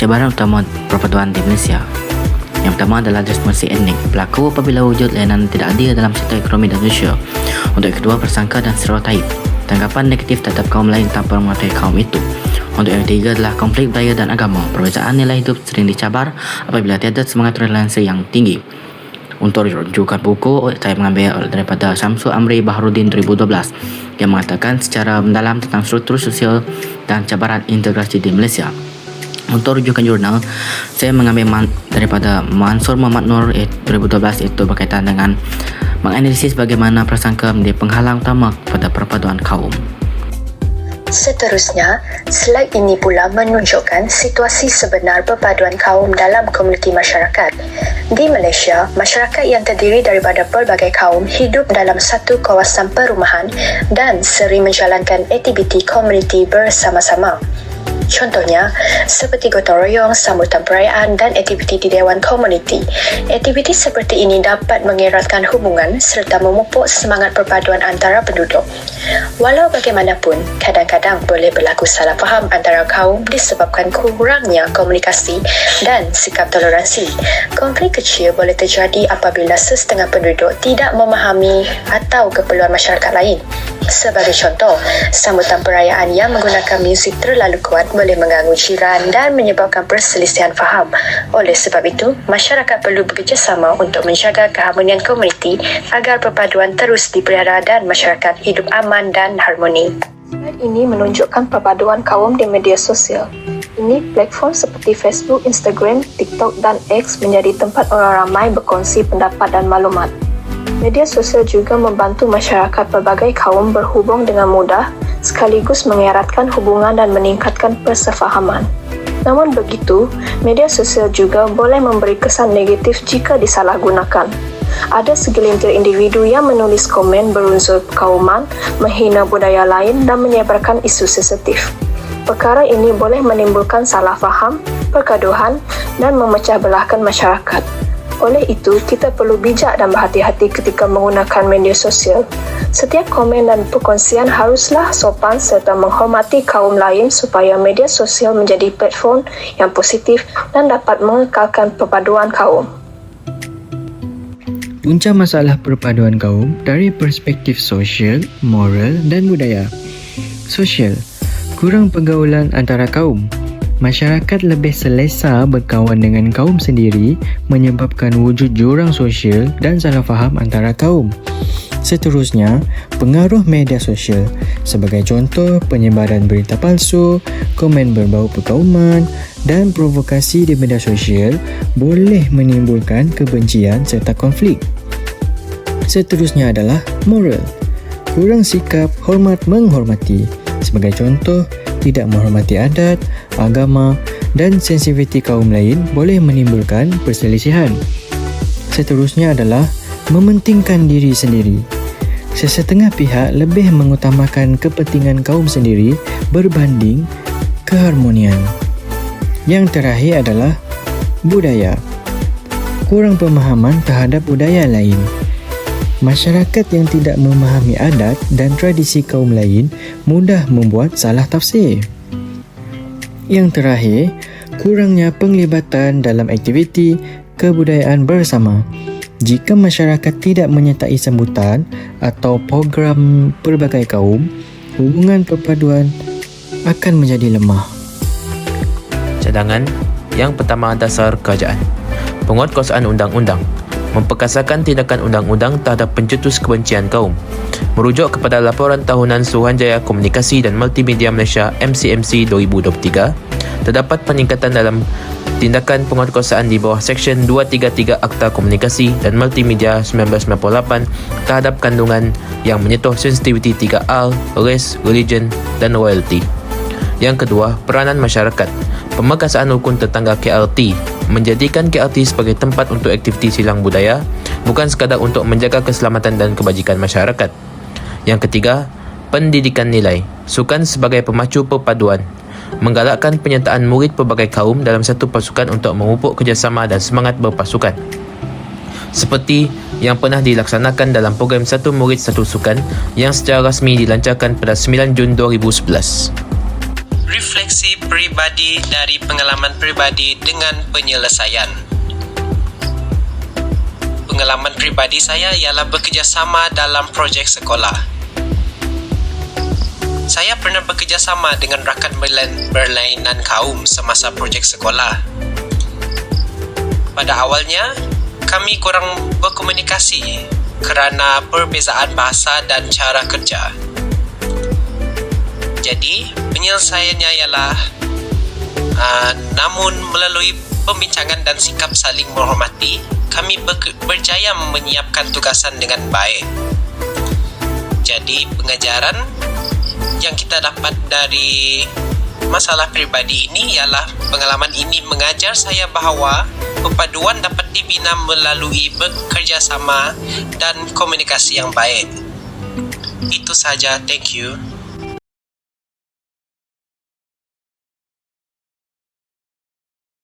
Cabaran utama perpaduan di Malaysia. Yang pertama adalah diskriminisasi etnik, berlaku apabila wujud layanan tidak adil dalam sektor ekonomi dan sosial. Untuk yang kedua, persangka dan stereotip, tanggapan negatif terhadap kaum lain tanpa mengetahui kaum itu. Untuk yang ketiga adalah konflik budaya dan agama, perbezaan nilai hidup sering dicabar apabila tiada semangat toleransi yang tinggi. Untuk rujukan buku, saya mengambil daripada Syamsul Amri Baharudin 2012 yang mengatakan secara mendalam tentang struktur sosial dan cabaran integrasi di Malaysia. Untuk rujukan jurnal, saya mengambil daripada Mansur Muhammad Nur 2012, itu berkaitan dengan menganalisis bagaimana prasangka menjadi penghalang utama kepada perpaduan kaum. Seterusnya, slide ini pula menunjukkan situasi sebenar perpaduan kaum dalam komuniti masyarakat. Di Malaysia, masyarakat yang terdiri daripada pelbagai kaum hidup dalam satu kawasan perumahan dan sering menjalankan aktiviti komuniti bersama-sama. Contohnya, seperti gotong royong, sambutan perayaan dan aktiviti di Dewan Komuniti. Aktiviti seperti ini dapat mengeratkan hubungan serta memupuk semangat perpaduan antara penduduk. Walau bagaimanapun, kadang-kadang boleh berlaku salah faham antara kaum disebabkan kurangnya komunikasi dan sikap toleransi. Konflik kecil boleh terjadi apabila sesetengah penduduk tidak memahami atau keperluan masyarakat lain. Sebagai contoh, sambutan perayaan yang menggunakan muzik terlalu kuat boleh mengganggu jiran dan menyebabkan perselisihan faham. Oleh sebab itu, masyarakat perlu bekerjasama untuk menjaga keharmonian komuniti agar perpaduan terus dipelihara dan masyarakat hidup aman dan harmoni. Slide ini menunjukkan perpaduan kaum di media sosial. Ini platform seperti Facebook, Instagram, TikTok dan X menjadi tempat orang ramai berkongsi pendapat dan maklumat. Media sosial juga membantu masyarakat pelbagai kaum berhubung dengan mudah, sekaligus mengeratkan hubungan dan meningkatkan persefahaman. Namun begitu, media sosial juga boleh memberi kesan negatif jika disalahgunakan. Ada segelintir individu yang menulis komen berunsur perkauman, menghina budaya lain dan menyebarkan isu sensitif. Perkara ini boleh menimbulkan salah faham, pergaduhan dan memecah belahkan masyarakat. Oleh itu, kita perlu bijak dan berhati-hati ketika menggunakan media sosial. Setiap komen dan perkongsian haruslah sopan serta menghormati kaum lain supaya media sosial menjadi platform yang positif dan dapat mengekalkan perpaduan kaum. Punca masalah perpaduan kaum dari perspektif sosial, moral dan budaya. Sosial, kurang pergaulan antara kaum. Masyarakat lebih selesa berkawan dengan kaum sendiri menyebabkan wujud jurang sosial dan salah faham antara kaum. Seterusnya, pengaruh media sosial. Sebagai contoh, penyebaran berita palsu, komen berbau perkauman dan provokasi di media sosial boleh menimbulkan kebencian serta konflik. Seterusnya adalah moral. Kurang sikap hormat menghormati. Sebagai contoh, tidak menghormati adat, agama dan sensitiviti kaum lain boleh menimbulkan perselisihan. Seterusnya adalah mementingkan diri sendiri. Sesetengah pihak lebih mengutamakan kepentingan kaum sendiri berbanding keharmonian. Yang terakhir adalah budaya. Kurang pemahaman terhadap budaya lain. Masyarakat yang tidak memahami adat dan tradisi kaum lain mudah membuat salah tafsir. Yang terakhir, kurangnya penglibatan dalam aktiviti kebudayaan bersama. Jika masyarakat tidak menyertai sambutan atau program pelbagai kaum, hubungan perpaduan akan menjadi lemah. Cadangan yang pertama, dasar kerajaan. Penguatkuasaan undang-undang memperkasakan tindakan undang-undang terhadap pencetus kebencian kaum. Merujuk kepada laporan tahunan Suruhanjaya Komunikasi dan Multimedia Malaysia MCMC 2023, terdapat peningkatan dalam tindakan penguatkuasaan di bawah Seksyen 233 Akta Komunikasi dan Multimedia 1998 terhadap kandungan yang menyentuh sensitiviti 3R, race, religion dan royalty. Yang kedua, peranan masyarakat. Pemerkasaan rukun tetangga KRT menjadikan KRT sebagai tempat untuk aktiviti silang budaya, bukan sekadar untuk menjaga keselamatan dan kebajikan masyarakat. Yang ketiga, pendidikan nilai. Sukan sebagai pemacu perpaduan. Menggalakkan penyertaan murid pelbagai kaum dalam satu pasukan untuk memupuk kerjasama dan semangat berpasukan. Seperti yang pernah dilaksanakan dalam program Satu Murid Satu Sukan yang secara rasmi dilancarkan pada 9 Jun 2011. refleksi peribadi dari pengalaman peribadi dengan penyelesaian. Pengalaman peribadi saya ialah bekerjasama dalam projek sekolah. Saya pernah bekerjasama dengan rakan berlainan kaum semasa projek sekolah. Pada awalnya, kami kurang berkomunikasi kerana perbezaan bahasa dan cara kerja. Jadi, penyelesaiannya ialah namun melalui pembincangan dan sikap saling menghormati, kami berjaya menyiapkan tugasan dengan baik. Jadi, pengajaran yang kita dapat dari masalah peribadi ini ialah pengalaman ini mengajar saya bahawa perpaduan dapat dibina melalui bekerjasama dan komunikasi yang baik. Itu saja, thank you.